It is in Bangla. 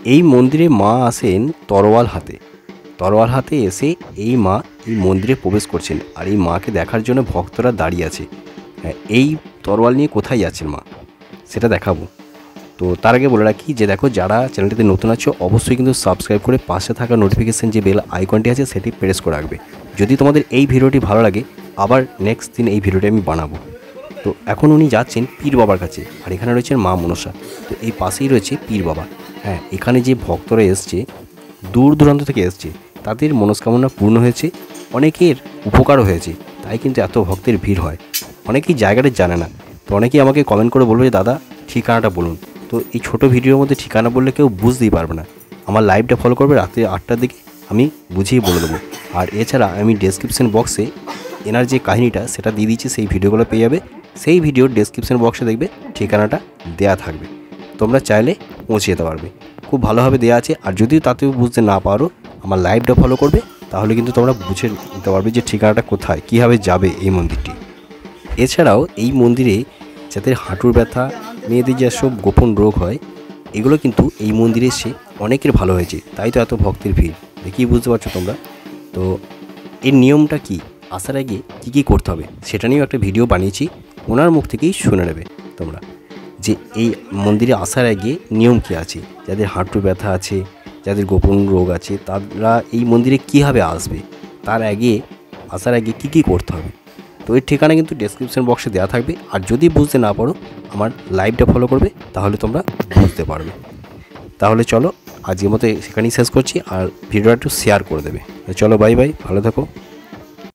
এই মন্দিরে মা আসেন তরোয়াল হাতে এসে এই মা এই মন্দিরে প্রবেশ করছেন। আর এই মাকে দেখার জন্য ভক্তরা দাঁড়িয়ে আছে। হ্যাঁ, এই তরোয়াল নিয়ে কোথায় যাচ্ছেন মা সেটা দেখাবো। তো তার আগে বলে রাখি যে দেখো, যারা চ্যানেলটিতে নতুন আছো অবশ্যই কিন্তু সাবস্ক্রাইব করে পাশে থাকা নোটিফিকেশান যে বেল আইকনটি আছে সেটি প্রেস করে রাখবে। যদি তোমাদের এই ভিডিওটি ভালো লাগে আবার নেক্সট দিন এই ভিডিওটি আমি বানাবো। তো এখন উনি যাচ্ছেন পীর বাবার কাছে, আর এখানে রয়েছেন মা মনসা। তো এই পাশেই রয়েছে পীর বাবা। হ্যাঁ, এখানে যে ভক্তরা এসছে দূর দূরান্ত থেকে এসছে, তাদের মনস্কামনা পূর্ণ হয়েছে, অনেকের উপকারও হয়েছে, তাই কিন্তু এত ভক্তের ভিড় হয়। অনেকেই জায়গাটা জানে না, তো অনেকেই আমাকে কমেন্ট করে বলবে যে দাদা ঠিকানাটা বলুন। তো এই ছোটো ভিডিওর মধ্যে ঠিকানা বললে কেউ বুঝতেই পারবে না। আমার লাইভটা ফলো করবে, রাতে 8টার দিকে আমি বুঝিয়ে বলে দেবো। আর এছাড়া আমি ডেসক্রিপশন বক্সে এনার যে কাহিনিটা সেটা দিয়ে দিচ্ছি, সেই ভিডিওগুলো পেয়ে যাবে। সেই ভিডিওর ডেসক্রিপশন বক্সে দেখবে ঠিকানাটা দেয়া থাকবে, তোমরা চাইলে পৌঁছে যেতে পারবে। খুব ভালোভাবে দেওয়া আছে। আর যদিও তাতেও বুঝতে না পারো, আমার লাইভটা ফলো করবে, তাহলে কিন্তু তোমরা বুঝে নিতে পারবে যে ঠিকানাটা কোথায়, কীভাবে যাবে এই মন্দিরটি। এছাড়াও এই মন্দিরে যাদের হাঁটুর ব্যথা, মেয়েদের যেসব গোপন রোগ হয়, এগুলো কিন্তু এই মন্দিরে এসে অনেকের ভালো হয়েছে, তাই তো এত ভক্তের ভিড়। দেখেই বুঝতে পারছো তোমরা। তো এর নিয়মটা কি, আসার আগে কী কী করতে হবে সেটা নিয়েও একটা ভিডিও বানিয়েছি, ওনার মুখ থেকেই শুনে নেবে তোমরা যে এই মন্দিরে আসার আগে নিয়ম কী আছে। যাদের হাঁটুর ব্যথা আছে, যাদের গোপন রোগ আছে, তারা এই মন্দিরে কীভাবে আসবে, তার আগে আসার আগে কী কী করতে হবে। তো এর ঠিকানা কিন্তু ডেসক্রিপশন বক্সে দেওয়া থাকবে। আর যদি বুঝতে না পারো আমার লাইভটা ফলো করবে, তাহলে তোমরা বুঝতে পারবে। তাহলে চলো আজকের মতো সেখানেই শেষ করছি, আর ভিডিওটা একটু শেয়ার করে দেবে। চলো বাই বাই, ভালো থাকো।